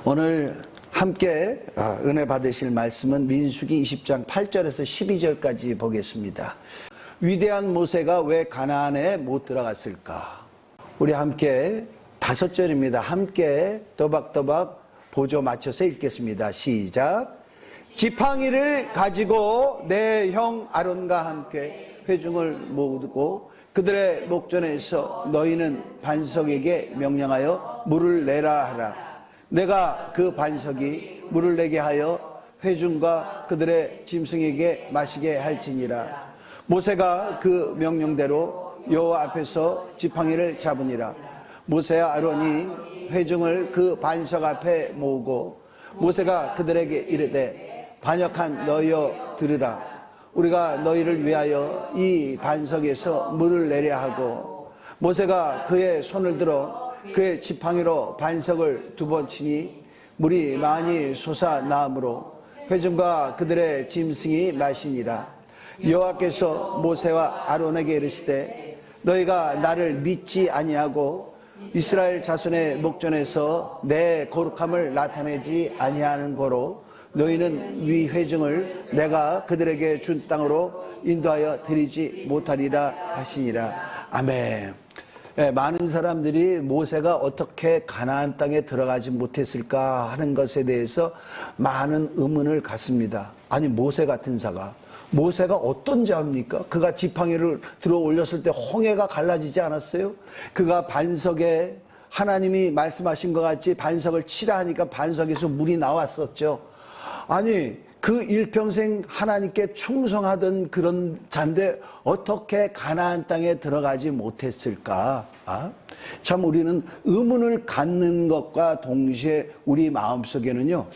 오늘 함께 은혜 받으실 말씀은 민수기 20장 8절에서 12절까지 보겠습니다. 위대한 모세가 왜 가나안에 못 들어갔을까? 우리 함께 5절입니다. 함께 또박또박 보조 맞춰서 읽겠습니다. 시작. 지팡이를 가지고 내 형 아론과 함께 회중을 모으고 그들의 목전에서 너희는 반석에게 명령하여 물을 내라 하라. 내가 그 반석이 물을 내게 하여 회중과 그들의 짐승에게 마시게 할지니라. 모세가 그 명령대로 여호와 앞에서 지팡이를 잡으니라. 모세와 아론이 회중을 그 반석 앞에 모으고 모세가 그들에게 이르되 반역한 너희여 들으라. 우리가 너희를 위하여 이 반석에서 물을 내려 하고 모세가 그의 손을 들어 그의 지팡이로 반석을 2번 치니 물이 많이 솟아나므로 회중과 그들의 짐승이 마시니라. 여호와께서 모세와 아론에게 이르시되 너희가 나를 믿지 아니하고 이스라엘 자손의 목전에서 내 거룩함을 나타내지 아니하는 거로 너희는 위 회중을 내가 그들에게 준 땅으로 인도하여 드리지 못하리라 하시니라. 아멘. 많은 사람들이 모세가 어떻게 가나안 땅에 들어가지 못했을까 하는 것에 대해서 많은 의문을 갖습니다. 아니 모세 같은 자가 모세가 어떤 자입니까? 그가 지팡이를 들어 올렸을 때 홍해가 갈라지지 않았어요? 그가 반석에 하나님이 말씀하신 것 같이 반석을 치라 하니까 반석에서 물이 나왔었죠. 아니 그 일평생 하나님께 충성하던 그런 자인데 어떻게 가나안 땅에 들어가지 못했을까? 참 우리는 의문을 갖는 것과 동시에 우리 마음속에는요,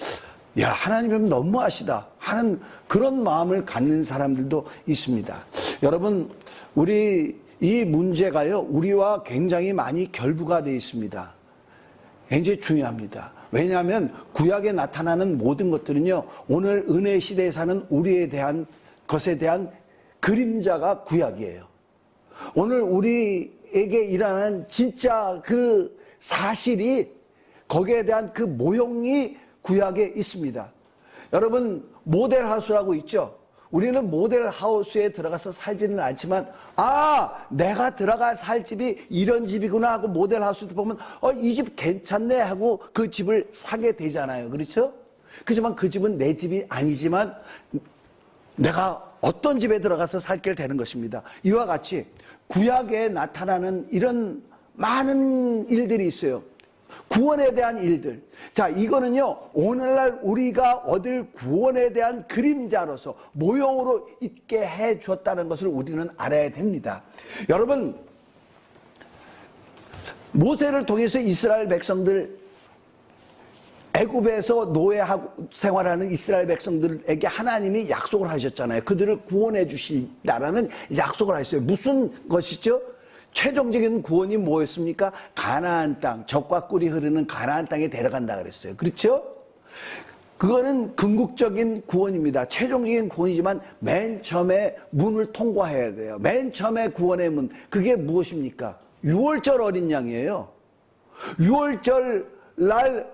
야 하나님은 너무하시다 하는 그런 마음을 갖는 사람들도 있습니다. 여러분 우리 이 문제가요 우리와 굉장히 많이 결부가 되어 있습니다. 굉장히 중요합니다. 왜냐하면 구약에 나타나는 모든 것들은요 오늘 은혜 시대에 사는 우리에 대한 것에 대한 그림자가 구약이에요. 오늘 우리에게 일어나는 진짜 그 사실이 거기에 대한 그 모형이 구약에 있습니다. 여러분 모델하우스라고 있죠. 우리는 모델하우스에 들어가서 살지는 않지만 내가 들어가 살 집이 이런 집이구나 하고 모델하우스 보면 이 집 괜찮네 하고 그 집을 사게 되잖아요. 그렇죠? 그렇지만 그 집은 내 집이 아니지만 내가 어떤 집에 들어가서 살게 되는 것입니다. 이와 같이 구약에 나타나는 이런 많은 일들이 있어요. 구원에 대한 일들. 자, 이거는요, 오늘날 우리가 얻을 구원에 대한 그림자로서 모형으로 있게 해 주었다는 것을 우리는 알아야 됩니다. 여러분, 모세를 통해서 이스라엘 백성들, 애굽에서 노예 생활하는 이스라엘 백성들에게 하나님이 약속을 하셨잖아요. 그들을 구원해 주신다라는 약속을 하셨어요. 무슨 것이죠? 최종적인 구원이 뭐였습니까? 가나안 땅, 젖과 꿀이 흐르는 가나안 땅에 데려간다 그랬어요. 그렇죠? 그거는 궁극적인 구원입니다. 최종적인 구원이지만 맨 처음에 문을 통과해야 돼요. 맨 처음에 구원의 문, 그게 무엇입니까? 유월절 어린 양이에요. 유월절 날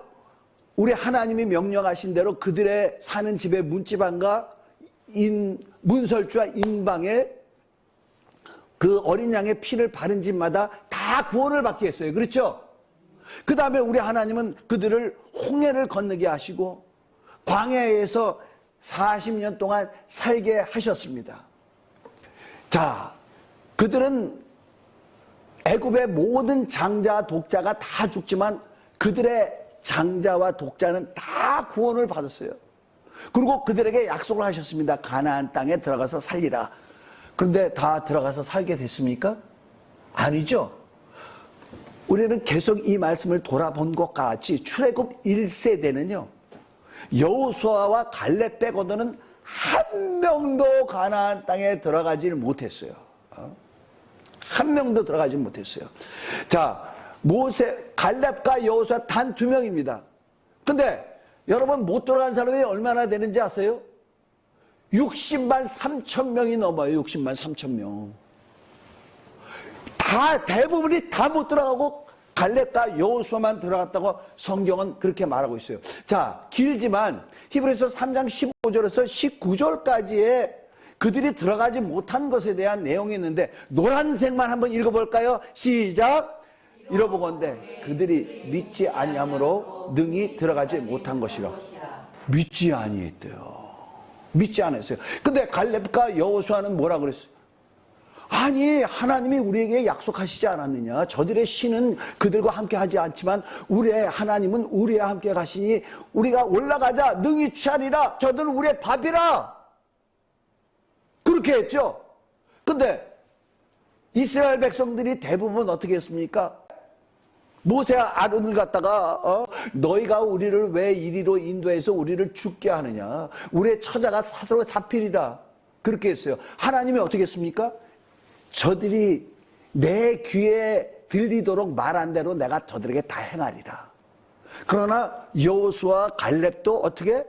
우리 하나님이 명령하신 대로 그들의 사는 집의 문지방과 문설주와 인방에 그 어린 양의 피를 바른 집마다 다 구원을 받게 했어요. 그렇죠? 그 다음에 우리 하나님은 그들을 홍해를 건너게 하시고 광야에서 40년 동안 살게 하셨습니다. 자, 그들은 애굽의 모든 장자, 독자가 다 죽지만 그들의 장자와 독자는 다 구원을 받았어요. 그리고 그들에게 약속을 하셨습니다. 가나안 땅에 들어가서 살리라. 그런데 다 들어가서 살게 됐습니까? 아니죠. 우리는 계속 이 말씀을 돌아본 것 같이 출애굽 1세대는요. 여호수아와 갈렙 빼고는 한 명도 가나안 땅에 들어가지를 못했어요. 한 명도 들어가지 못했어요. 자, 갈렙과 여호수아 단 2명입니다. 근데 여러분 못 들어간 사람이 얼마나 되는지 아세요? 60만 3천 명이 넘어요. 60만 3천 명. 대부분이 다 못 들어가고 갈렙과 여호수아만 들어갔다고 성경은 그렇게 말하고 있어요. 자, 길지만 히브리서 3장 15절에서 19절까지의 그들이 들어가지 못한 것에 대한 내용이 있는데 노란색만 한번 읽어볼까요? 시작! 이러보건대 그들이 믿지 아니함으로 능히 들어가지 못한 것이라. 믿지 아니했대요. 믿지 않았어요. 근데 갈렙과 여호수아는 뭐라 그랬어요? 아니, 하나님이 우리에게 약속하시지 않았느냐? 저들의 신은 그들과 함께 하지 않지만 우리의 하나님은 우리와 함께 가시니 우리가 올라가자 능히 취하리라. 저들은 우리의 밥이라. 그렇게 했죠. 근데 이스라엘 백성들이 대부분 어떻게 했습니까? 모세와 아론을 갖다가 너희가 우리를 왜 이리로 인도해서 우리를 죽게 하느냐? 우리의 처자가 사도로 잡히리라. 그렇게 했어요. 하나님이 어떻게 했습니까? 저들이 내 귀에 들리도록 말한 대로 내가 저들에게 다 행하리라. 그러나 여호수아 갈렙도 어떻게?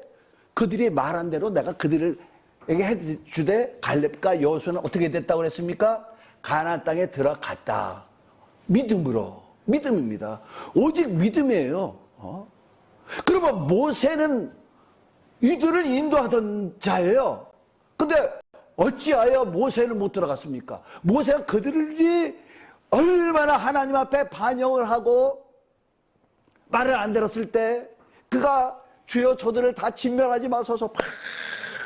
그들이 말한 대로 내가 그들에게 해주되 갈렙과 여호수아는 어떻게 됐다고 그랬습니까? 가나안 땅에 들어갔다. 믿음으로. 믿음입니다. 오직 믿음이에요. 그러면 모세는 이들을 인도하던 자예요. 근데 어찌하여 모세는 못 들어갔습니까? 모세가 그들이 얼마나 하나님 앞에 반역을 하고 말을 안 들었을 때 그가 주여 저들을 다 진멸하지 마소서 막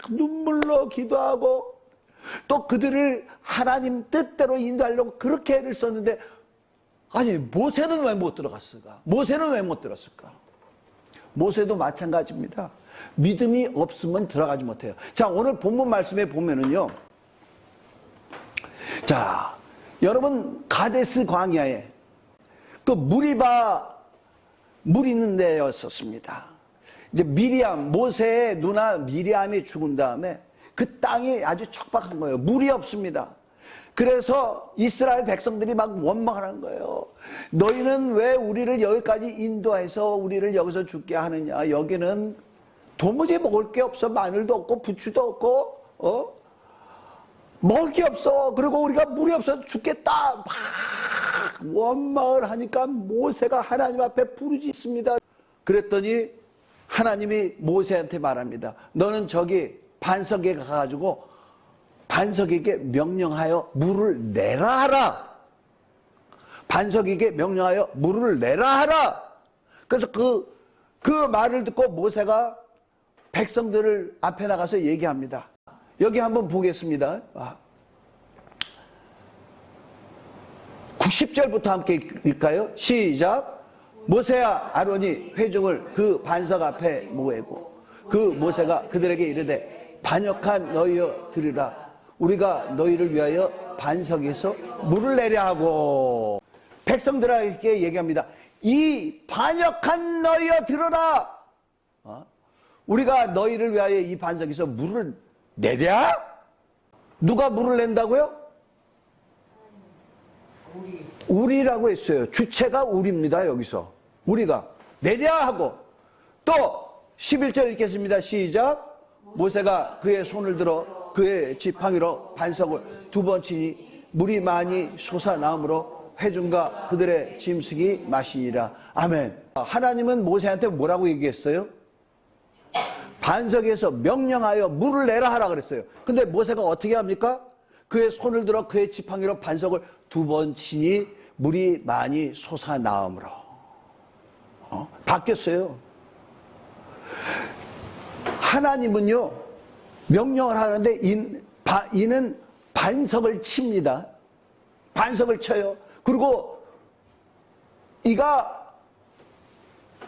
눈물로 기도하고 또 그들을 하나님 뜻대로 인도하려고 그렇게 애를 썼는데 아니 모세는 왜 못 들어갔을까? 모세는 왜 못 들었을까? 모세도 마찬가지입니다. 믿음이 없으면 들어가지 못해요. 자, 오늘 본문 말씀에 보면은요. 자, 여러분 가데스 광야에 그 물 있는 데였었습니다. 이제 미리암, 모세의 누나 미리암이 죽은 다음에 그 땅이 아주 척박한 거예요. 물이 없습니다. 그래서 이스라엘 백성들이 막 원망하는 거예요. 너희는 왜 우리를 여기까지 인도해서 우리를 여기서 죽게 하느냐? 여기는 도무지 먹을 게 없어. 마늘도 없고 부추도 없고 먹을 게 없어. 그리고 우리가 물이 없어서 죽겠다. 막 원망을 하니까 모세가 하나님 앞에 부르짖습니다. 그랬더니 하나님이 모세한테 말합니다. 너는 저기 반석에 가가지고 반석에게 명령하여 물을 내라 하라. 반석에게 명령하여 물을 내라 하라. 그래서 그 말을 듣고 모세가 백성들을 앞에 나가서 얘기합니다. 여기 한번 보겠습니다. 90절부터 함께 읽을까요? 시작. 모세와 아론이 회중을 그 반석 앞에 모으고 그 모세가 그들에게 이르되 반역한 너희여 들으라. 우리가 너희를 위하여 반석에서 물을 내려 하고 백성들에게 얘기합니다. 이 반역한 너희여 들어라. 우리가 너희를 위하여 이 반석에서 물을 내랴? 누가 물을 낸다고요? 우리라고 했어요. 주체가 우리입니다. 여기서 우리가 내랴 하고 또 11절 읽겠습니다. 시작. 모세가 그의 손을 들어 그의 지팡이로 반석을 2번 치니 물이 많이 솟아나오므로 회중과 그들의 짐승이 마시니라. 아멘. 하나님은 모세한테 뭐라고 얘기했어요? 반석에서 명령하여 물을 내라 하라 그랬어요. 근데 모세가 어떻게 합니까? 그의 손을 들어 그의 지팡이로 반석을 2번 치니 물이 많이 솟아나오므로. 바뀌었어요. 하나님은요 명령을 하는데 이는 반석을 칩니다. 반석을 쳐요. 그리고 이가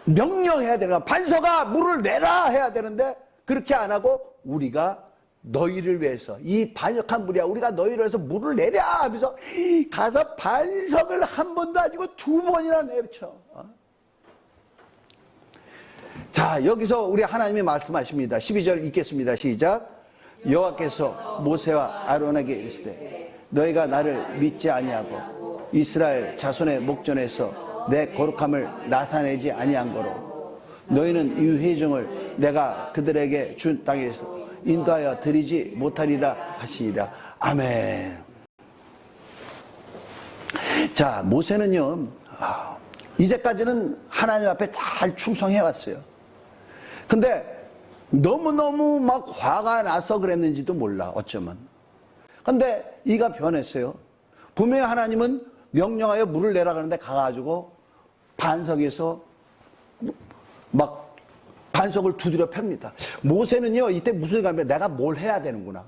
명령해야 되는 거야. 반석아 물을 내라 해야 되는데 그렇게 안 하고 우리가 너희를 위해서 이 반역한 물이야. 우리가 너희를 위해서 물을 내랴 하면서 가서 반석을 한 번도 아니고 2번이나 내쳐. 자, 여기서 우리 하나님이 말씀하십니다. 12절 읽겠습니다. 시작. 여호와께서 모세와 아론에게 이르시되 너희가 나를 믿지 아니하고 이스라엘 자손의 목전에서 내 거룩함을 나타내지 아니한 거로 너희는 이 회중을 내가 그들에게 준 땅에서 인도하여 드리지 못하리라 하시리라. 아멘. 자, 모세는요 이제까지는 하나님 앞에 잘 충성해 왔어요. 근데 너무너무 막 화가 나서 그랬는지도 몰라, 어쩌면. 근데 이가 변했어요. 분명히 하나님은 명령하여 물을 내라 그러는데 가가지고 반석에서 막 반석을 두드려 팹니다. 모세는요, 이때 무슨 생각이냐면 내가 뭘 해야 되는구나.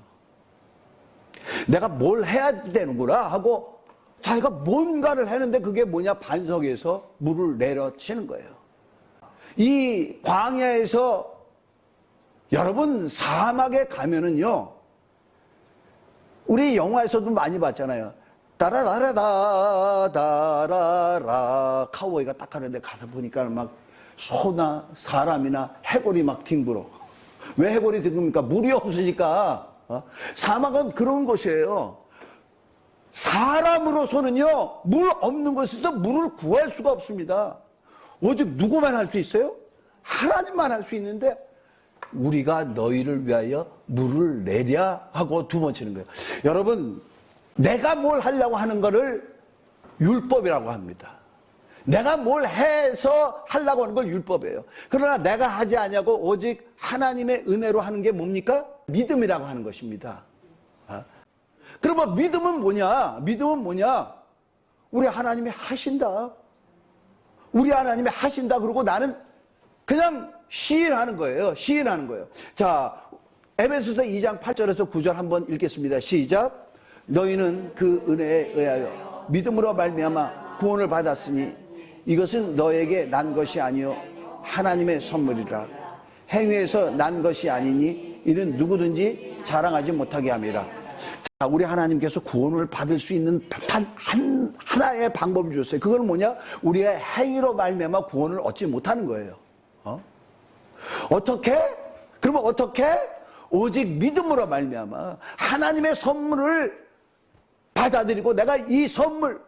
내가 뭘 해야 되는구나 하고 자기가 뭔가를 했는데 그게 뭐냐, 반석에서 물을 내려치는 거예요. 이 광야에서 여러분 사막에 가면은요, 우리 영화에서도 많이 봤잖아요. 따라라라다 따라라 카우보이가 딱 하는데 가서 보니까 막 소나 사람이나 해골이 막 뒹굴어. 왜 해골이 뒹굽니까? 물이 없으니까. 사막은 그런 곳이에요. 사람으로서는요, 물 없는 곳에서 물을 구할 수가 없습니다. 오직 누구만 할 수 있어요? 하나님만 할 수 있는데, 우리가 너희를 위하여 물을 내랴 하고 두 번 치는 거예요. 여러분, 내가 뭘 하려고 하는 거를 율법이라고 합니다. 내가 뭘 해서 하려고 하는 걸 율법이에요. 그러나 내가 하지 않냐고 오직 하나님의 은혜로 하는 게 뭡니까? 믿음이라고 하는 것입니다. 그러면 믿음은 뭐냐? 믿음은 뭐냐? 우리 하나님이 하신다. 우리 하나님이 하신다. 그러고 나는 그냥 시인하는 거예요. 시인하는 거예요. 자, 에베소서 2장 8절에서 9절 한번 읽겠습니다. 시작. 너희는 그 은혜에 의하여 믿음으로 말미암아 구원을 받았으니 이것은 너에게 난 것이 아니요 하나님의 선물이라. 행위에서 난 것이 아니니 이는 누구든지 자랑하지 못하게 함이라. 자, 우리 하나님께서 구원을 받을 수 있는 단 하나의 방법을 주셨어요. 그건 뭐냐? 우리의 행위로 말미암아 구원을 얻지 못하는 거예요. 어떻게? 그러면 어떻게? 오직 믿음으로 말미암아 하나님의 선물을 받아들이고 내가 이 선물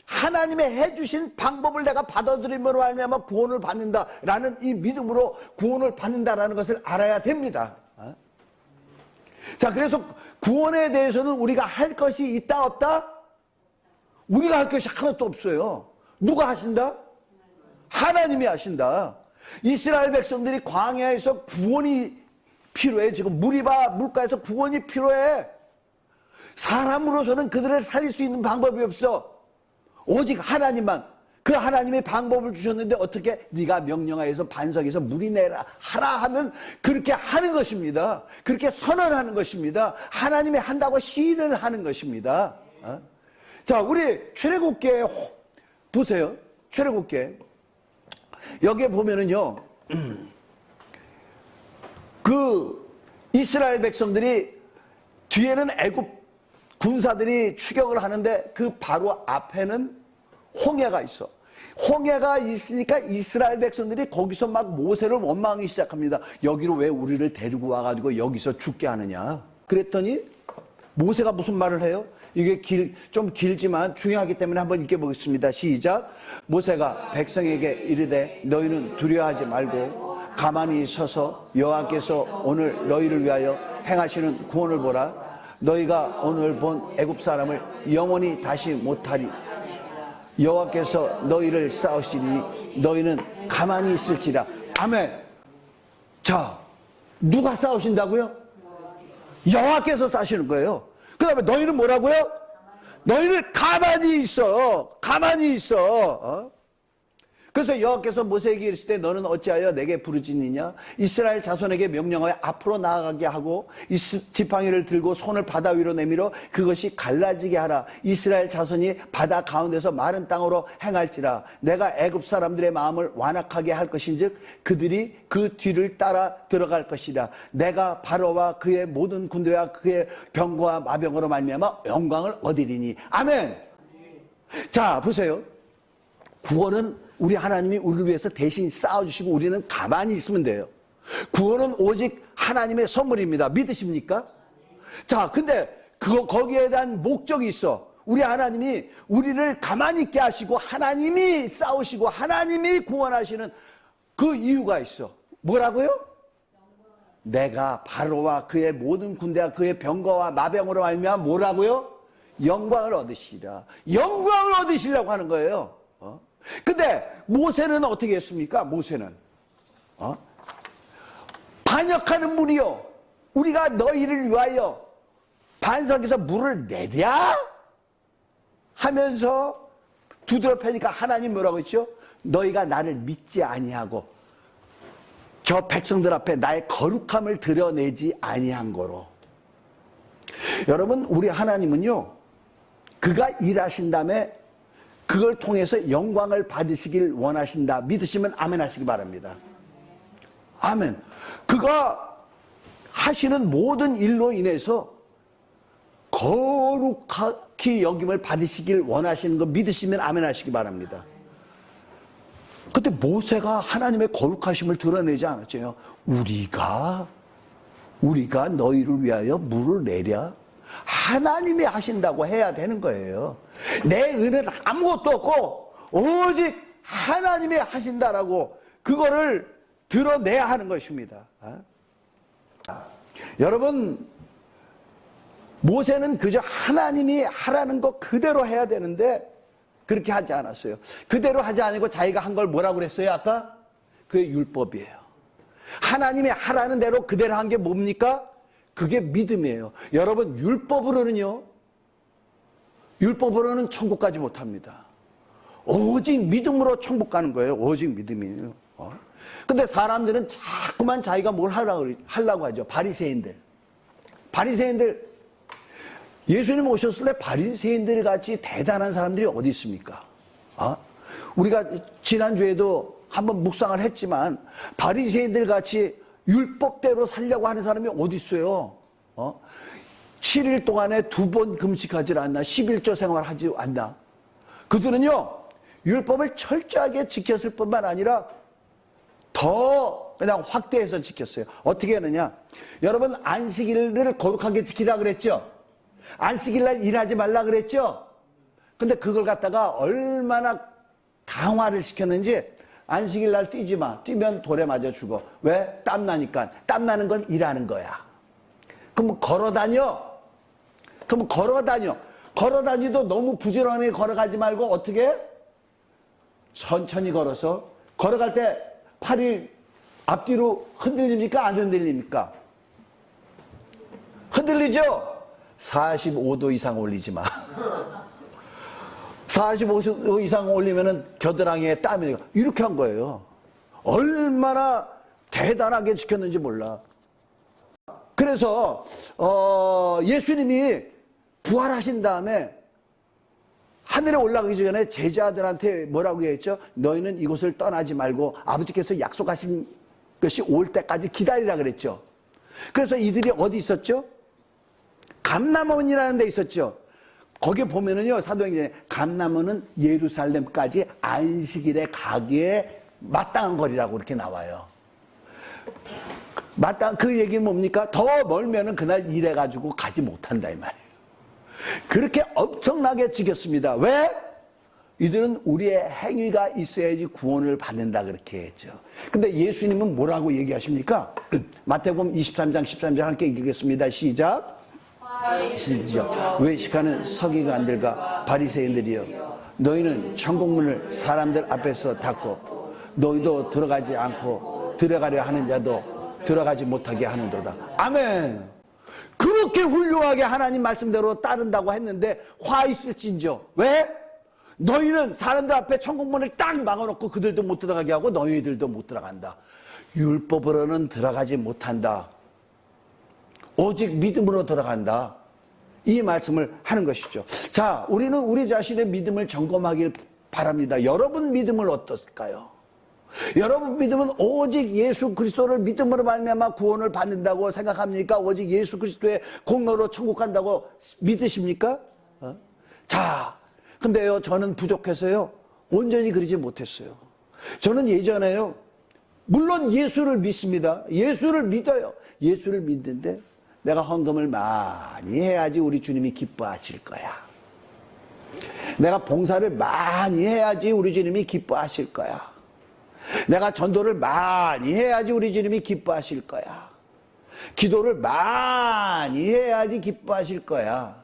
하나님의 해주신 방법을 내가 받아들임으로 말미암아 구원을 받는다라는 이 믿음으로 구원을 받는다라는 것을 알아야 됩니다. 자, 그래서 구원에 대해서는 우리가 할 것이 있다 없다? 우리가 할 것이 하나도 없어요. 누가 하신다? 하나님이 하신다. 이스라엘 백성들이 광야에서 구원이 필요해. 지금 물가에서 구원이 필요해. 사람으로서는 그들을 살릴 수 있는 방법이 없어. 오직 하나님만. 그 하나님의 방법을 주셨는데 어떻게? 네가 명령하여서 반석에서 물이 내라 하라 하면 그렇게 하는 것입니다. 그렇게 선언하는 것입니다. 하나님이 한다고 시인을 하는 것입니다. 자, 우리 출애굽기에 보세요. 출애굽기에 여기에 보면은요, 그 이스라엘 백성들이 뒤에는 애굽 군사들이 추격을 하는데 그 바로 앞에는 홍해가 있어. 홍해가 있으니까 이스라엘 백성들이 거기서 막 모세를 원망하기 시작합니다. 여기로 왜 우리를 데리고 와가지고 여기서 죽게 하느냐. 그랬더니 모세가 무슨 말을 해요? 이게 좀 길지만 중요하기 때문에 한번 읽어보겠습니다. 시작. 모세가 백성에게 이르되 너희는 두려워하지 말고 가만히 서서 여호와께서 오늘 너희를 위하여 행하시는 구원을 보라. 너희가 오늘 본 애굽 사람을 영원히 다시 못하리. 여호와께서 너희를 싸우시니 너희는 가만히 있을지라. 아멘. 자, 누가 싸우신다고요? 여호와께서 싸우시는 거예요. 그 다음에 너희는 뭐라고요? 너희는 가만히 있어. 가만히 있어. 그래서 여호와께서 모세에게 이르실 때 너는 어찌하여 내게 부르짖느냐? 이스라엘 자손에게 명령하여 앞으로 나아가게 하고 지팡이를 들고 손을 바다 위로 내밀어 그것이 갈라지게 하라. 이스라엘 자손이 바다 가운데서 마른 땅으로 행할지라. 내가 애굽 사람들의 마음을 완악하게 할 것인즉 그들이 그 뒤를 따라 들어갈 것이라. 내가 바로와 그의 모든 군대와 그의 병거와 마병으로 말미암아 영광을 얻으리니. 아멘. 자, 보세요. 구원은 우리 하나님이 우리를 위해서 대신 싸워주시고 우리는 가만히 있으면 돼요. 구원은 오직 하나님의 선물입니다. 믿으십니까? 자, 근데 거기에 대한 목적이 있어. 우리 하나님이 우리를 가만히 있게 하시고 하나님이 싸우시고 하나님이 구원하시는 그 이유가 있어. 뭐라고요? 내가 바로와 그의 모든 군대와 그의 병거와 마병으로 알면 뭐라고요? 영광을 얻으시리라. 영광을 얻으시려고 하는 거예요. 근데 모세는 어떻게 했습니까? 모세는 반역하는 무리여, 우리가 너희를 위하여 반석에서 물을 내랴 하면서 두드러 패니까 하나님 뭐라고 했죠? 너희가 나를 믿지 아니하고 저 백성들 앞에 나의 거룩함을 드러내지 아니한 거로. 여러분, 우리 하나님은요, 그가 일하신 다음에 그걸 통해서 영광을 받으시길 원하신다. 믿으시면 아멘 하시기 바랍니다. 아멘. 그가 하시는 모든 일로 인해서 거룩히 여김을 받으시길 원하시는 거 믿으시면 아멘 하시기 바랍니다. 근데 모세가 하나님의 거룩하심을 드러내지 않았죠. 우리가 너희를 위하여 물을 내랴. 하나님이 하신다고 해야 되는 거예요. 내 은혜는 아무것도 없고 오직 하나님이 하신다라고 그거를 드러내야 하는 것입니다. 여러분, 모세는 그저 하나님이 하라는 거 그대로 해야 되는데 그렇게 하지 않았어요. 그대로 하지 않고 자기가 한 걸 뭐라고 그랬어요? 아까? 그게 율법이에요. 하나님이 하라는 대로 그대로 한 게 뭡니까? 그게 믿음이에요. 여러분, 율법으로는 천국 가지 못합니다. 오직 믿음으로 천국 가는 거예요. 오직 믿음이에요. 근데 사람들은 자꾸만 자기가 뭘 하려고 하죠. 바리새인들. 예수님 오셨을 때 바리새인들 같이 대단한 사람들이 어디 있습니까? 우리가 지난주에도 한번 묵상을 했지만 바리새인들 같이 율법대로 살려고 하는 사람이 어디 있어요? 7일 동안에 2번 금식하지 않나? 11조 생활하지 않나? 그들은요, 율법을 철저하게 지켰을 뿐만 아니라 더 그냥 확대해서 지켰어요. 어떻게 하느냐? 여러분, 안식일을 거룩하게 지키라 그랬죠? 안식일날 일하지 말라 그랬죠? 근데 그걸 갖다가 얼마나 강화를 시켰는지, 안식일날 뛰지 마. 뛰면 돌에 맞아 죽어. 왜? 땀나니까. 땀나는 건 일하는 거야. 그럼 걸어다녀. 걸어다니도 너무 부지런히 걸어가지 말고 어떻게? 천천히 걸어서. 걸어갈 때 팔이 앞뒤로 흔들립니까? 안 흔들립니까? 흔들리죠? 45도 이상 올리지 마. 45도 이상 올리면은 겨드랑이에 땀이 이렇게 한 거예요. 얼마나 대단하게 지켰는지 몰라. 그래서 예수님이 부활하신 다음에 하늘에 올라가기 전에 제자들한테 뭐라고 했죠? 너희는 이곳을 떠나지 말고 아버지께서 약속하신 것이 올 때까지 기다리라 그랬죠. 그래서 이들이 어디 있었죠? 감람원이라는 데 있었죠. 거기 보면은요, 사도행전에 감람원은 예루살렘까지 안식일에 가기에 마땅한 거리라고 이렇게 나와요. 그 얘기는 뭡니까? 더 멀면은 그날 일해가지고 가지 못한다 이 말이에요. 그렇게 엄청나게 지켰습니다. 왜? 이들은 우리의 행위가 있어야지 구원을 받는다 그렇게 했죠. 근데 예수님은 뭐라고 얘기하십니까? 마태복음 23장 13절 함께 읽겠습니다. 시작. 외식하는 서기관들과 바리새인들이여, 너희는 천국문을 사람들 앞에서 닫고 너희도 들어가지 않고 들어가려 하는 자도 들어가지 못하게 하는도다. 아멘. 그렇게 훌륭하게 하나님 말씀대로 따른다고 했는데 화 있을진저. 왜? 너희는 사람들 앞에 천국문을 딱 막아놓고 그들도 못 들어가게 하고 너희들도 못 들어간다. 율법으로는 들어가지 못한다. 오직 믿음으로 들어간다. 이 말씀을 하는 것이죠. 자, 우리는 우리 자신의 믿음을 점검하길 바랍니다. 여러분 믿음은 어떨까요? 여러분 믿음은 오직 예수 그리스도를 믿음으로 말미암아 구원을 받는다고 생각합니까? 오직 예수 그리스도의 공로로 천국 간다고 믿으십니까? 자, 근데요, 저는 부족해서요, 온전히 그러지 못했어요. 저는 예전에요, 물론 예수를 믿습니다. 예수를 믿어요. 예수를 믿는데 내가 헌금을 많이 해야지 우리 주님이 기뻐하실 거야. 내가 봉사를 많이 해야지 우리 주님이 기뻐하실 거야. 내가 전도를 많이 해야지 우리 주님이 기뻐하실 거야. 기도를 많이 해야지 기뻐하실 거야.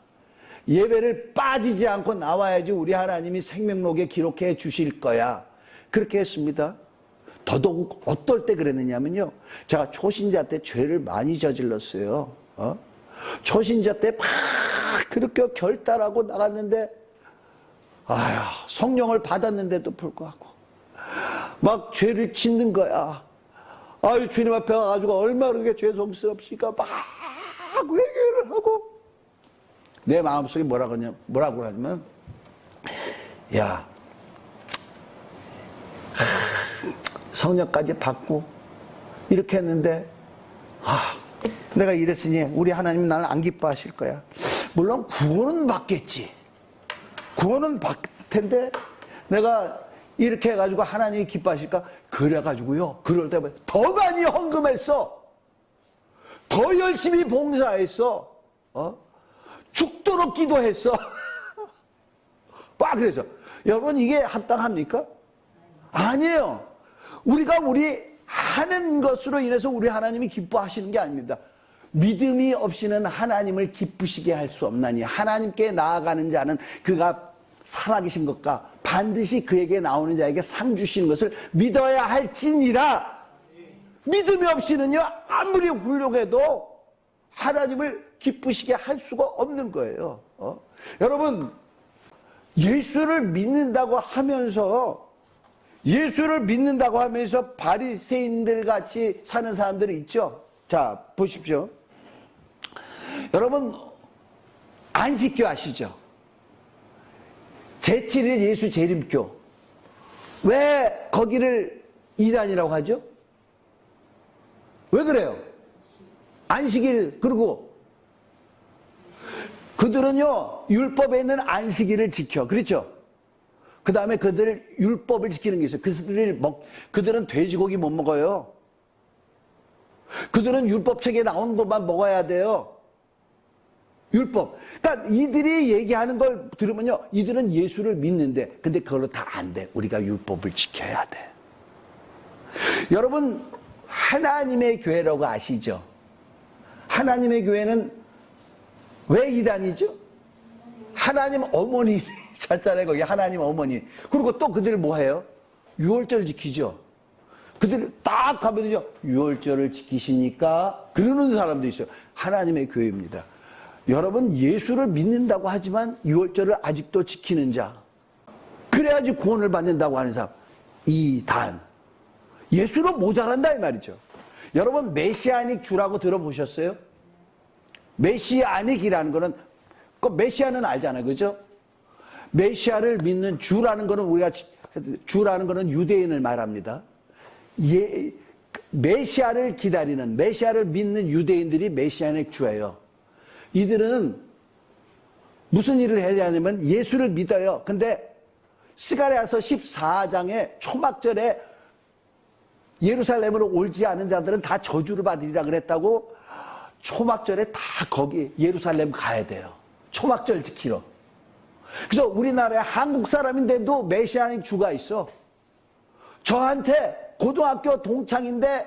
예배를 빠지지 않고 나와야지 우리 하나님이 생명록에 기록해 주실 거야. 그렇게 했습니다. 더더욱 어떨 때 그랬느냐면요. 제가 초신자 때 죄를 많이 저질렀어요. 초신자 때 막 그렇게 결단하고 나갔는데, 성령을 받았는데도 불구하고 막 죄를 짓는 거야. 주님 앞에 가가지고 얼마나 그게 죄송스럽시니까 막 회개를 하고, 내 마음속에 뭐라고 하냐면, 야, 성령까지 받고 이렇게 했는데, 내가 이랬으니 우리 하나님 나를 안 기뻐하실 거야. 물론 구원은 받겠지. 구원은 받을 텐데 내가 이렇게 해가지고 하나님이 기뻐하실까? 그래가지고요, 그럴 때 더 많이 헌금했어. 더 열심히 봉사했어. 죽도록 기도했어. 막 그래서 여러분, 이게 합당합니까? 아니에요. 우리가 하는 것으로 인해서 우리 하나님이 기뻐하시는 게 아닙니다. 믿음이 없이는 하나님을 기쁘시게 할 수 없나니 하나님께 나아가는 자는 그가 살아계신 것과 반드시 그에게 나오는 자에게 상 주시는 것을 믿어야 할지니라. 믿음이 없이는요, 아무리 훌륭해도 하나님을 기쁘시게 할 수가 없는 거예요. 여러분, 예수를 믿는다고 하면서 바리새인들 같이 사는 사람들이 있죠. 자, 보십시오. 여러분, 안식교 아시죠? 제7일 예수 재림교. 왜 거기를 이단이라고 하죠? 왜 그래요? 안식일, 그리고 그들은요, 율법에 있는 안식일을 지켜. 그렇죠? 그 다음에 그들 율법을 지키는 게 있어요. 그들은 돼지고기 못 먹어요. 그들은 율법책에 나온 것만 먹어야 돼요. 율법. 그러니까 이들이 얘기하는 걸 들으면요, 이들은 예수를 믿는데, 근데 그걸로 다 안 돼. 우리가 율법을 지켜야 돼. 여러분, 하나님의 교회라고 아시죠? 하나님의 교회는 왜 이단이죠? 하나님 어머니 잤잖아요. 거기 하나님 어머니. 그리고 또 그들 뭐 해요? 유월절 지키죠. 그들이 딱 가면요, 유월절을 지키시니까 그러는 사람도 있어요. 하나님의 교회입니다. 여러분, 예수를 믿는다고 하지만 유월절을 아직도 지키는 자, 그래야지 구원을 받는다고 하는 사람, 이단. 예수로 모자란다 이 말이죠. 여러분, 메시아닉 주라고 들어보셨어요? 메시아닉이라는 거는, 그 메시아는 알잖아요, 그죠? 메시아를 믿는 주라는 거는 주라는 거는 유대인을 말합니다. 메시아를 기다리는, 메시아를 믿는 유대인들이 메시아닉 주예요. 이들은 무슨 일을 해야 하냐면 예수를 믿어요. 근데 스가랴서 14장에 초막절에 예루살렘으로 올지 않은 자들은 다 저주를 받으리라 그랬다고. 초막절에 다 거기 예루살렘 가야 돼요. 초막절 지키러. 그래서 우리나라에 한국 사람인데도 메시아닉 주가 있어. 저한테 고등학교 동창인데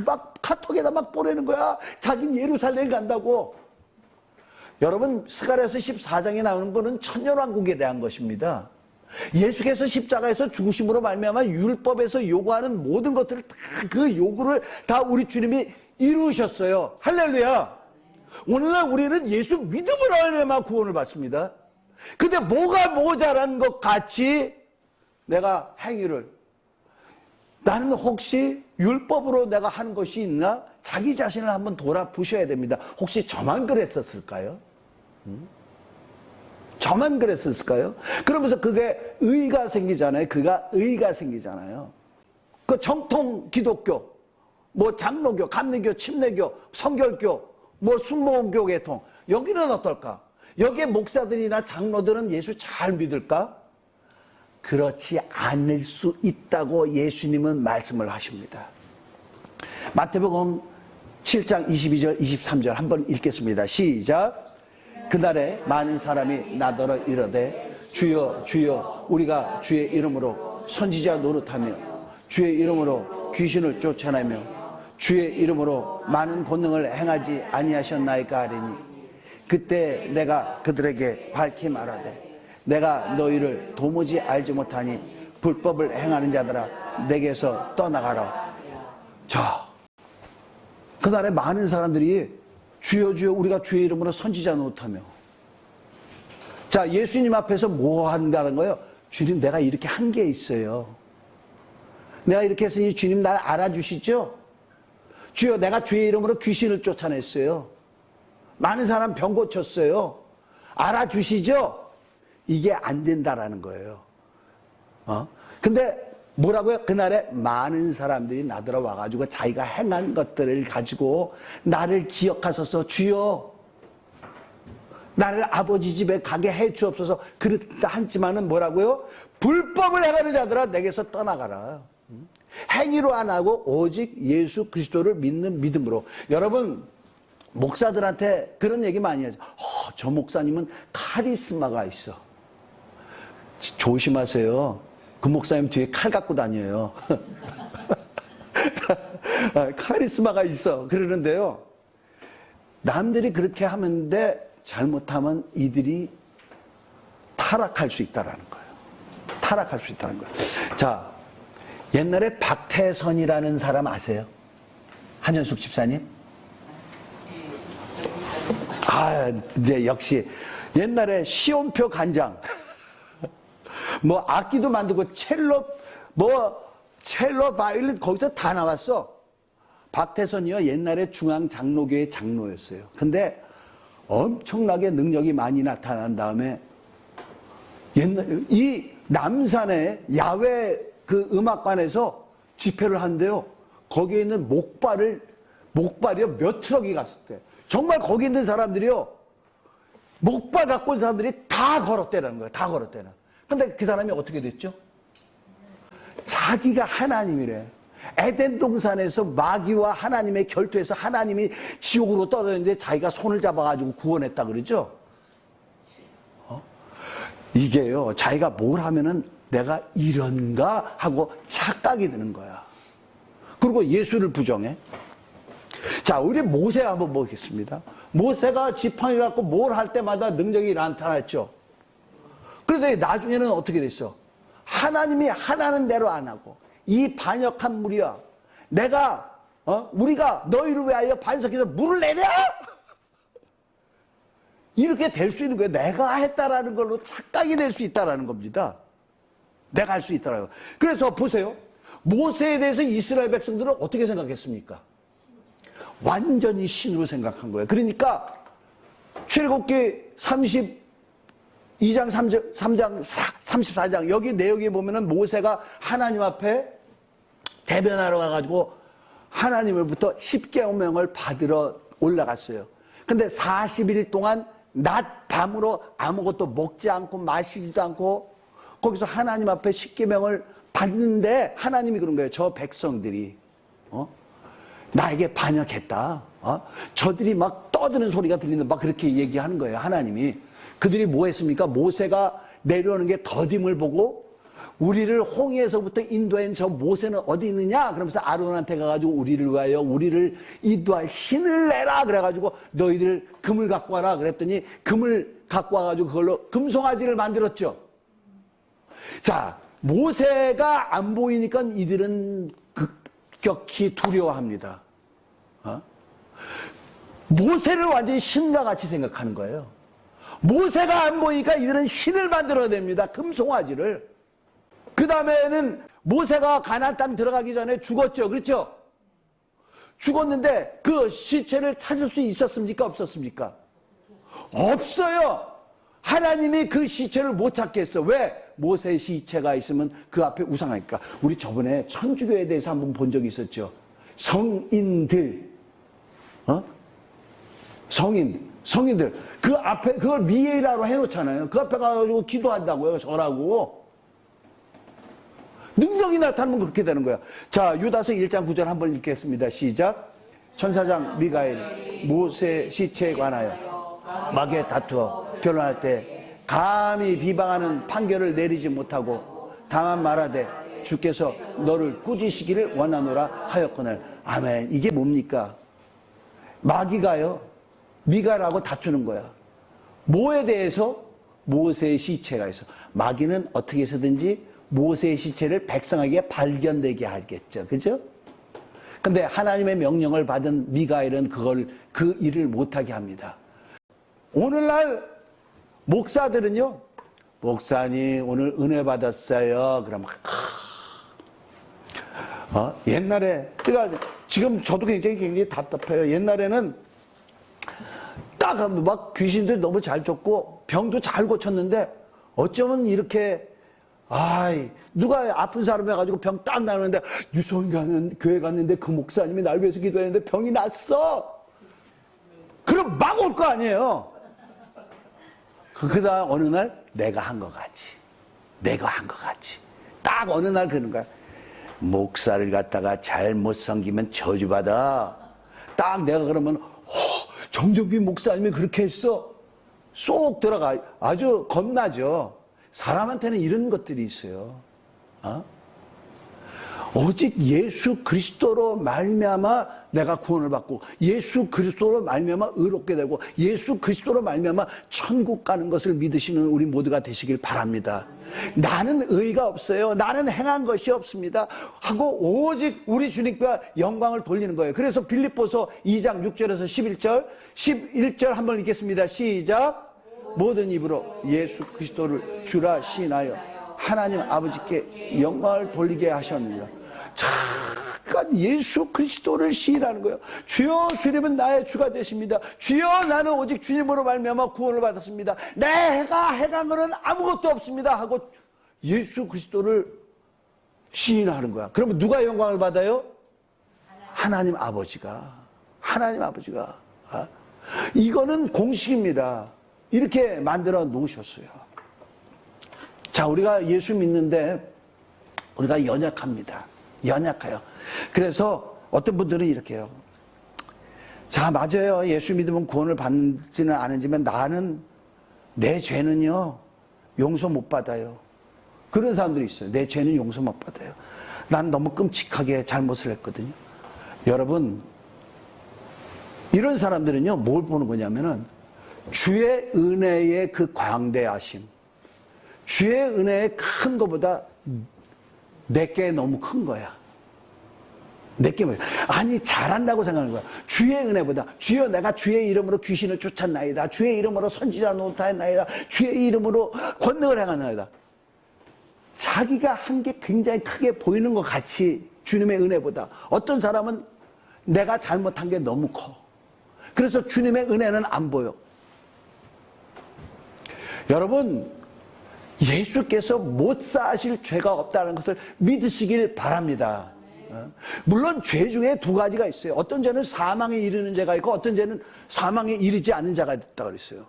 막 카톡에다 막 보내는 거야. 자기는 예루살렘 간다고. 여러분, 스가랴서 14장에 나오는 거는 천년왕국에 대한 것입니다. 예수께서 십자가에서 죽으심으로 말미암아 율법에서 요구하는 모든 것들을 다, 그 요구를 다 우리 주님이 이루셨어요. 할렐루야. 오늘날 우리는 예수 믿음으로 말미암아 구원을 받습니다. 근데 뭐가 모자란 것 같이 내가 행위를, 나는 혹시 율법으로 내가 하는 것이 있나? 자기 자신을 한번 돌아보셔야 됩니다. 혹시 저만 그랬었을까요? 저만 그랬었을까요? 그러면서 그게 의가 생기잖아요. 의가 생기잖아요. 그 정통 기독교, 뭐 장로교, 감리교, 침례교, 성결교, 뭐 순복음교 계통, 여기는 어떨까? 여기에 목사들이나 장로들은 예수 잘 믿을까? 그렇지 않을 수 있다고 예수님은 말씀을 하십니다. 마태복음 7장 22절 23절 한번 읽겠습니다. 시작. 그날에 많은 사람이 나더러 이르되 주여 주여 우리가 주의 이름으로 선지자 노릇하며 주의 이름으로 귀신을 쫓아내며 주의 이름으로 많은 권능을 행하지 아니하셨나이까 하리니 그때 내가 그들에게 밝히 말하되 내가 너희를 도무지 알지 못하니 불법을 행하는 자들아 내게서 떠나가라. 자, 그날에 많은 사람들이 주여 주여 우리가 주의 이름으로 선지자 노릇하며, 자, 예수님 앞에서 뭐 한다는 거예요? 주님, 내가 이렇게 한 게 있어요. 내가 이렇게 했으니 주님 날 알아주시죠? 주여, 내가 주의 이름으로 귀신을 쫓아냈어요. 많은 사람 병 고쳤어요. 알아주시죠? 이게 안 된다라는 거예요. 근데 뭐라고요? 그날에 많은 사람들이 나돌아와가지고 자기가 행한 것들을 가지고 나를 기억하소서, 주여 나를 아버지 집에 가게 해 주옵소서. 그렇다 하지만은 뭐라고요? 불법을 행하는 자들아 내게서 떠나가라. 행위로 안 하고 오직 예수 그리스도를 믿는 믿음으로. 여러분, 목사들한테 그런 얘기 많이 하죠. 저 목사님은 카리스마가 있어. 조심하세요. 그 목사님 뒤에 칼 갖고 다녀요. 카리스마가 있어. 그러는데요, 남들이 그렇게 하는데 잘못하면 이들이 타락할 수 있다는 거예요. 타락할 수 있다는 거예요. 자, 옛날에 박태선이라는 사람 아세요? 한현숙 집사님? 이제 역시 옛날에 시온표 간장, 뭐 악기도 만들고 첼로 바이올린 거기서 다 나왔어. 박태선이요, 옛날에 중앙장로교회 장로였어요. 근데 엄청나게 능력이 많이 나타난 다음에 이 남산의 야외 그 음악관에서 집회를 한대요. 거기에 있는 목발이요 몇 트럭이 갔었대. 정말 거기 있는 사람들이요, 목발 갖고 온 사람들이 다 걸었대라는 거예요. 다 걸었대는. 근데 그 사람이 어떻게 됐죠? 자기가 하나님이래. 에덴 동산에서 마귀와 하나님의 결투에서 하나님이 지옥으로 떨어졌는데 자기가 손을 잡아가지고 구원했다 그러죠? 이게요, 자기가 뭘 하면은 내가 이런가 하고 착각이 드는 거야. 그리고 예수를 부정해. 자, 우리 모세 한번 보겠습니다. 모세가 지팡이 갖고 뭘 할 때마다 능력이 나타났죠. 그런데 나중에는 어떻게 됐어? 하나님이 하라는 대로 안 하고, 이 반역한 무리야, 우리가 너희를 위하여 반석에서 물을 내려! 이렇게 될 수 있는 거예요. 내가 했다라는 걸로 착각이 될 수 있다라는 겁니다. 내가 할 수 있다라는 거. 그래서 보세요. 모세에 대해서 이스라엘 백성들은 어떻게 생각했습니까? 완전히 신으로 생각한 거예요. 그러니까 출애굽기 32장 3장 34장 여기 내용에 보면은 모세가 하나님 앞에 대변하러 가가지고 하나님으로부터 십계명을 받으러 올라갔어요. 근데 40일 동안 낮 밤으로 아무것도 먹지 않고 마시지도 않고 거기서 하나님 앞에 십계명을 받는데 하나님이 그런 거예요. 저 백성들이 나에게 반역했다. 저들이 막 떠드는 소리가 들리는 막 그렇게 얘기하는 거예요. 하나님이. 그들이 뭐 했습니까? 모세가 내려오는 게 더딤을 보고 우리를 홍해에서부터 인도한 저 모세는 어디 있느냐? 그러면서 아론한테 가가지고 우리를 위하여 우리를 인도할 신을 내라. 그래가지고 너희들 금을 갖고 와라. 그랬더니 금을 갖고 와가지고 그걸로 금송아지를 만들었죠. 자, 모세가 안 보이니까 이들은 급격히 두려워합니다. 모세를 완전히 신과 같이 생각하는 거예요. 모세가 안 보이니까 이들은 신을 만들어냅니다. 금송아지를. 그 다음에는 모세가 가나안 땅 들어가기 전에 죽었죠. 그렇죠? 죽었는데 그 시체를 찾을 수 있었습니까? 없었습니까? 없어요. 하나님이 그 시체를 못 찾게 했어. 왜? 모세의 시체가 있으면 그 앞에 우상하니까. 우리 저번에 천주교에 대해서 한번 본 적이 있었죠. 성인들, 성인들 그 앞에 그걸 미에이라로 해놓잖아요. 그 앞에 가가지고 기도한다고요. 절하고. 능력이 나타나면 그렇게 되는 거야. 자, 유다서 1장 9절 한번 읽겠습니다. 시작. 천사장 미가엘 모세 시체에 관하여 마귀에 다투어 변론할 때 감히 비방하는 판결을 내리지 못하고 다만 말하되 주께서 너를 꾸짖으시기를 원하노라 하였거늘. 아멘. 이게 뭡니까? 마귀가요, 미가라고 다투는 거야. 뭐에 대해서? 모세의 시체가 있어. 마귀는 어떻게 해서든지 모세의 시체를 백성에게 발견되게 하겠죠. 그죠? 근데 하나님의 명령을 받은 미가엘은 그 일을 못하게 합니다. 오늘날 목사들은요, 목사님 오늘 은혜 받았어요. 그러면 옛날에 지금 저도 굉장히 답답해요. 옛날에는 딱 하면 막 귀신들 너무 잘 쫓고 병도 잘 고쳤는데 어쩌면 이렇게 누가 아픈 사람 해가지고 병 딱 나는데 유성이 교회 갔는데 그 목사님이 날 위해서 기도했는데 병이 났어. 그럼 막 올 거 아니에요. 그다음 어느 날 내가 한 거 같지. 딱 어느 날 그런 거야. 목사를 갖다가 잘못 섬기면 저주받아. 딱 내가 그러면 정정빈 목사님이 그렇게 했어. 쏙 들어가. 아주 겁나죠. 사람한테는 이런 것들이 있어요. 오직 예수 그리스도로 말미암아 내가 구원을 받고 예수 그리스도로 말미암아 의롭게 되고 예수 그리스도로 말미암아 천국 가는 것을 믿으시는 우리 모두가 되시길 바랍니다. 나는 의가 없어요. 나는 행한 것이 없습니다. 하고 오직 우리 주님께 영광을 돌리는 거예요. 그래서 빌립보서 2장 6절에서 11절 한번 읽겠습니다. 시작. 모든 입으로 예수 그리스도를 주라 시인하여 하나님 아버지께 영광을 돌리게 하셨느니라. 잠깐 예수 그리스도를 시인하는 거예요. 주여 주님은 나의 주가 되십니다. 주여 나는 오직 주님으로 말미암아 구원을 받았습니다. 내가 행한 것은 아무것도 없습니다 하고 예수 그리스도를 시인하는 거야. 그러면 누가 영광을 받아요? 하나님 아버지가. 이거는 공식입니다. 이렇게 만들어 놓으셨어요. 자, 우리가 예수 믿는데 우리가 연약해요. 그래서 어떤 분들은 이렇게 해요. 자, 맞아요. 예수 믿으면 구원을 받지는 않지만 나는 내 죄는요 용서 못 받아요. 그런 사람들이 있어요. 내 죄는 용서 못 받아요. 난 너무 끔찍하게 잘못을 했거든요. 여러분, 이런 사람들은요 뭘 보는 거냐면은 주의 은혜의 그 광대하심, 주의 은혜의 큰 것보다 내게 너무 큰 거야. 내게 뭐야? 아니 잘한다고 생각하는 거야. 주의 은혜보다 주여 내가 주의 이름으로 귀신을 쫓았나이다. 주의 이름으로 선지자 노릇하였나이다. 주의 이름으로 권능을 행하나이다. 자기가 한 게 굉장히 크게 보이는 것 같이 주님의 은혜보다 어떤 사람은 내가 잘못한 게 너무 커. 그래서 주님의 은혜는 안 보여. 여러분, 예수께서 못 사하실 죄가 없다는 것을 믿으시길 바랍니다. 물론 죄 중에 두 가지가 있어요. 어떤 죄는 사망에 이르는 죄가 있고 어떤 죄는 사망에 이르지 않는 죄가 있다고 그랬어요.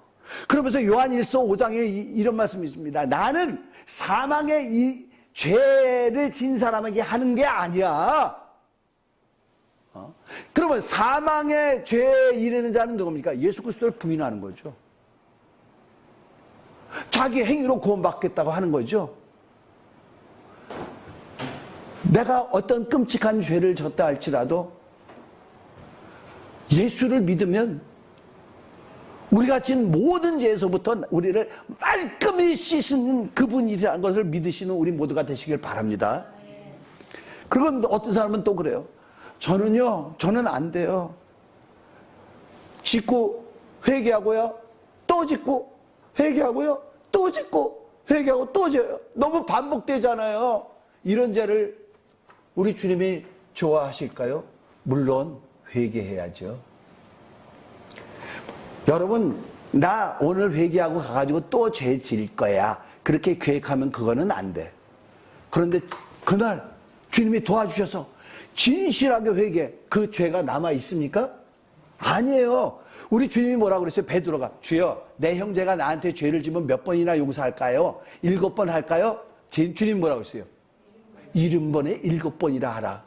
그러면서 요한일서 5장에 이런 말씀이 있습니다. 나는 사망의 이 죄를 진 사람에게 하는 게 아니야. 그러면 사망의 죄에 이르는 자는 누굽니까? 예수 그리스도를 부인하는 거죠. 자기 행위로 구원받겠다고 하는 거죠. 내가 어떤 끔찍한 죄를 졌다 할지라도 예수를 믿으면 우리가 진 모든 죄에서부터 우리를 말끔히 씻는 그분이라는 것을 믿으시는 우리 모두가 되시길 바랍니다. 그건 어떤 사람은 또 그래요. 저는 안 돼요. 짓고 회개하고요. 또 짓고 회개하고요. 또 짓고 회개하고 또 져요. 너무 반복되잖아요. 이런 죄를 우리 주님이 좋아하실까요? 물론 회개해야죠. 여러분, 나 오늘 회개하고 가가지고 또 죄 질 거야. 그렇게 계획하면 그거는 안 돼. 그런데 그날 주님이 도와주셔서 진실하게 회개, 그 죄가 남아 있습니까? 아니에요. 우리 주님이 뭐라고 그랬어요? 베드로가 주여 내 형제가 나한테 죄를 지면 몇 번이나 용서할까요? 7번 할까요? 주님 뭐라고 했어요? 70번에 7번이라 하라.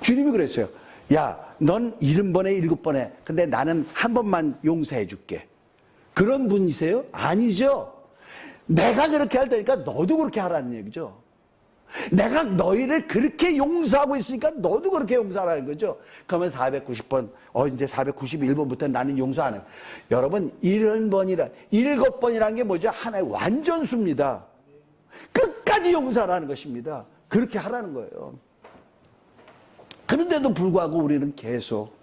주님이 그랬어요. 야, 넌 70번에 7번에 근데 나는 한 번만 용서해 줄게. 그런 분이세요? 아니죠. 내가 그렇게 할 테니까 너도 그렇게 하라는 얘기죠. 내가 너희를 그렇게 용서하고 있으니까 너도 그렇게 용서하라는 거죠. 그러면 490번, 이제 491번부터 나는 용서 안 해요. 여러분, 70번이라, 7번이라는 게 뭐죠? 하나의 완전수입니다. 끝까지 용서하라는 것입니다. 그렇게 하라는 거예요. 그런데도 불구하고 우리는 계속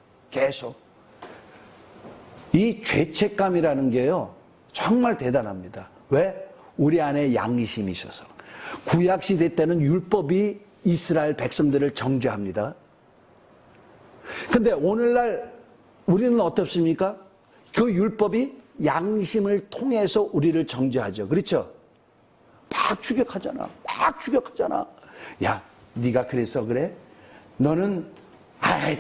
이 죄책감이라는 게요, 정말 대단합니다. 왜? 우리 안에 양심이 있어서. 구약시대 때는 율법이 이스라엘 백성들을 정죄합니다. 근데 오늘날 우리는 어떻습니까? 그 율법이 양심을 통해서 우리를 정죄하죠. 그렇죠? 막 추격하잖아. 야, 네가 그래서 그래? 너는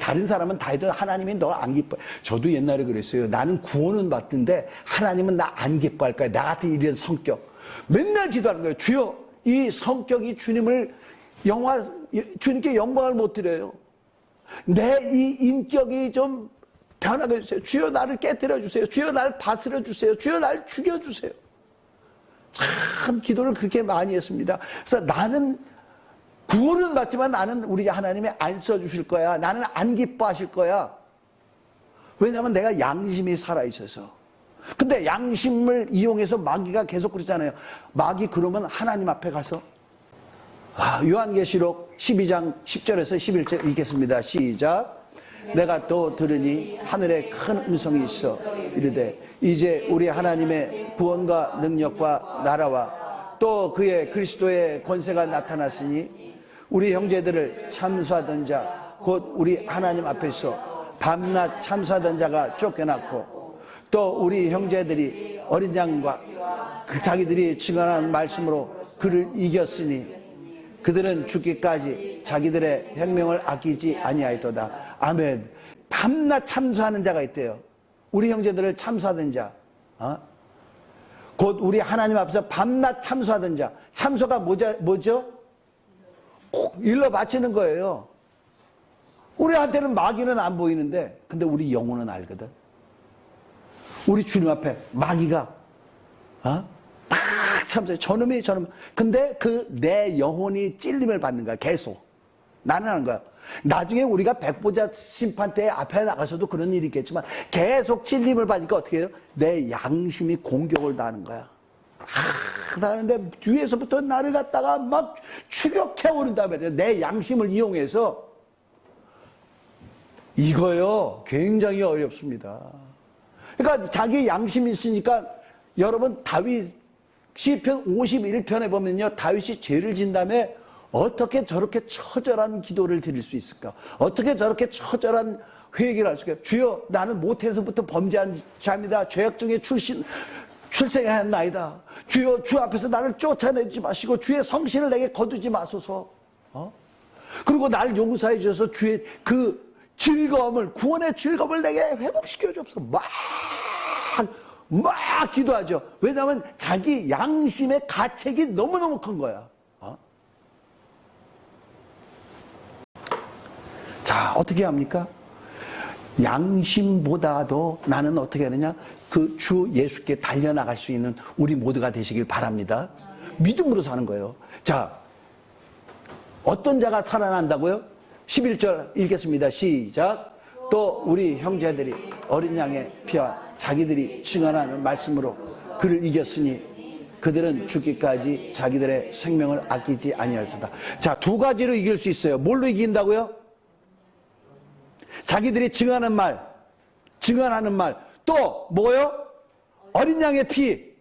다른 사람은 다 해도 하나님이 너 안 기뻐해. 저도 옛날에 그랬어요. 나는 구원은 받던데 하나님은 나 안 기뻐할 거야. 나 같은 이런 성격. 맨날 기도하는 거예요. 주여, 이 성격이 주님께 영광을 못 드려요. 내 이 인격이 좀 변하게 해주세요. 주여, 나를 깨뜨려 주세요. 주여, 나를 다스려 주세요. 주여, 나를 죽여 주세요. 참 기도를 그렇게 많이 했습니다. 그래서 나는 구원은 받지만 나는 우리 하나님이 안 써주실 거야. 나는 안 기뻐하실 거야. 왜냐하면 내가 양심이 살아있어서. 근데 양심을 이용해서 마귀가 계속 그러잖아요. 마귀 그러면 하나님 앞에 가서 요한계시록 12장 10절에서 11절 읽겠습니다. 시작. 내가 또 들으니 하늘에 큰 음성이 있어 이르되 이제 우리 하나님의 구원과 능력과 나라와 또 그의 그리스도의 권세가 나타났으니 우리 형제들을 참수하던 자 곧 우리 하나님 앞에서 밤낮 참수하던 자가 쫓겨났고 또 우리 형제들이 어린 양과 자기들이 증언한 말씀으로 그를 이겼으니 그들은 죽기까지 자기들의 생명을 아끼지 아니하였도다. 아멘. 밤낮 참수하는 자가 있대요. 우리 형제들을 참수하던 자, 곧 우리 하나님 앞에서 밤낮 참수하던 자. 참수가 뭐죠? 꼭 일러 바치는 거예요. 우리한테는 마귀는 안 보이는데 근데 우리 영혼은 알거든. 우리 주님 앞에 마귀가 딱 참수해. 저놈이. 근데 그 내 영혼이 찔림을 받는 거야. 계속. 나는 하는 거야. 나중에 우리가 백보자 심판대 앞에 나가서도 그런 일이 있겠지만 계속 찔림을 받으니까 어떻게 해요? 내 양심이 공격을 당하는 거야. 나는데 뒤에서부터 나를 갖다가 막 추격해 오른단 말이야. 내 양심을 이용해서. 이거요, 굉장히 어렵습니다. 그러니까 자기 양심이 있으니까 여러분 다윗 시편 51편에 보면요, 다윗이 죄를 진 다음에 어떻게 저렇게 처절한 기도를 드릴 수 있을까? 어떻게 저렇게 처절한 회개를 할 수 있을까? 주여, 나는 모태에서부터 범죄한 자입니다. 죄악 중에 출생하였나이다. 주여, 주 앞에서 나를 쫓아내지 마시고 주의 성신을 내게 거두지 마소서. 그리고 날 용서해 주셔서 주의 그 즐거움을, 구원의 즐거움을 내게 회복시켜 주옵소서. 막 기도하죠. 왜냐하면 자기 양심의 가책이 너무너무 큰 거야. 자, 어떻게 합니까? 양심보다도 나는 어떻게 하느냐? 그 주 예수께 달려나갈 수 있는 우리 모두가 되시길 바랍니다. 믿음으로 사는 거예요. 자, 어떤 자가 살아난다고요? 11절 읽겠습니다. 시작. 또 우리 형제들이 어린 양의 피와 자기들이 증언하는 말씀으로 그를 이겼으니 그들은 죽기까지 자기들의 생명을 아끼지 아니하였다. 자, 두 가지로 이길 수 있어요. 뭘로 이긴다고요? 자기들이 증언하는 말, 또 뭐요? 어린 양의 피.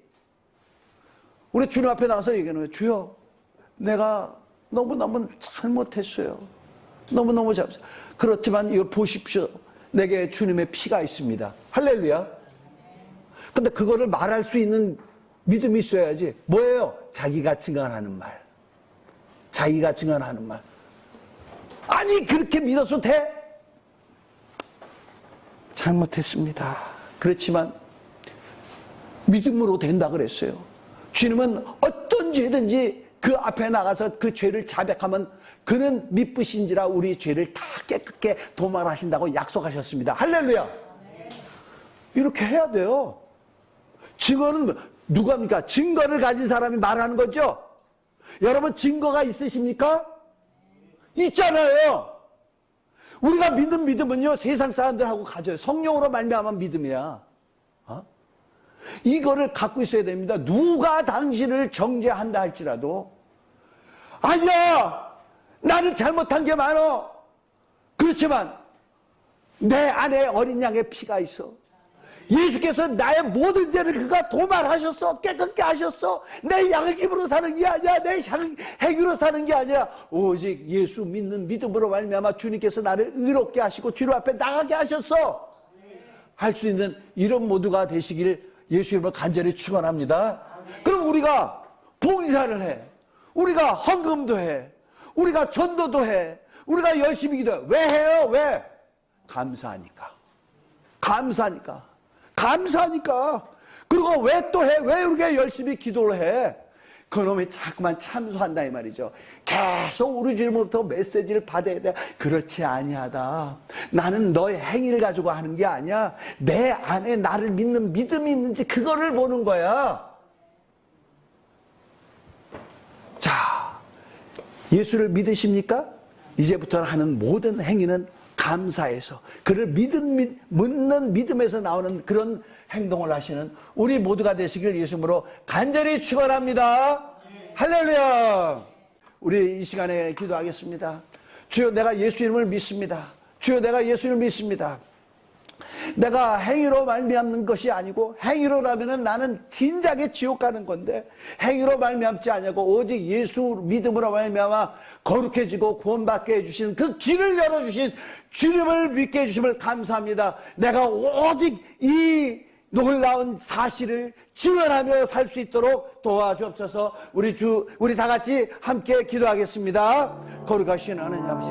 우리 주님 앞에 나가서 얘기하는 거예요. 주여, 내가 너무너무 잘못했어요. 너무너무 잘못했어요. 그렇지만 이거 보십시오. 내게 주님의 피가 있습니다. 할렐루야. 근데 그거를 말할 수 있는 믿음이 있어야지. 뭐예요? 자기가 증언하는 말. 아니, 그렇게 믿어서 돼? 잘못했습니다. 그렇지만 믿음으로 된다 그랬어요. 주님은 어떤 죄든지 그 앞에 나가서 그 죄를 자백하면 그는 미쁘신지라 우리 죄를 다 깨끗게 도말하신다고 약속하셨습니다. 할렐루야. 이렇게 해야 돼요. 증거는 누가 합니까? 증거를 가진 사람이 말하는 거죠. 여러분 증거가 있으십니까? 있잖아요. 우리가 믿는 믿음은요, 세상 사람들하고 가져요. 성령으로 말미암은 믿음이야. 이거를 갖고 있어야 됩니다. 누가 당신을 정죄한다 할지라도, 아니야, 나는 잘못한 게 많어. 그렇지만 내 안에 어린 양의 피가 있어. 예수께서 나의 모든 죄를 그가 도말하셨어. 깨끗게 하셨어. 내 양심으로 사는 게 아니야. 내 행위로 사는 게 아니야. 오직 예수 믿는 믿음으로 말미암아 주님께서 나를 의롭게 하시고 주님 앞에 나가게 하셨어. 할 수 있는 이런 모두가 되시길 예수 이름으로 간절히 축원합니다. 그럼 우리가 봉사를 해. 우리가 헌금도 해. 우리가 전도도 해. 우리가 열심히 기도해. 왜 해요? 왜? 감사하니까. 감사하니까. 감사하니까. 그리고 왜 또 해? 왜 이렇게 열심히 기도를 해? 그놈이 자꾸만 참소한다 이 말이죠. 계속 우리 주님으로부터 메시지를 받아야 돼. 그렇지 아니하다. 나는 너의 행위를 가지고 하는 게 아니야. 내 안에 나를 믿는 믿음이 있는지 그거를 보는 거야. 자, 예수를 믿으십니까? 이제부터 하는 모든 행위는 감사해서, 그를 믿는 믿음에서 나오는 그런 행동을 하시는 우리 모두가 되시길 예수님으로 간절히 축원합니다. 할렐루야. 우리 이 시간에 기도하겠습니다. 주여, 내가 예수 이름을 믿습니다. 주여, 내가 예수를 믿습니다. 내가 행위로 말미암는 것이 아니고, 행위로라면은 나는 진작에 지옥 가는 건데, 행위로 말미암지 아니고 오직 예수 믿음으로 말미암아 거룩해지고 구원받게 해주시는 그 길을 열어주신 주님을 믿게 해주심을 감사합니다. 내가 오직 이 놀라운 사실을 증언하며 살 수 있도록 도와주옵소서. 우리 다 같이 함께 기도하겠습니다. 거룩하신 하나님 아버지,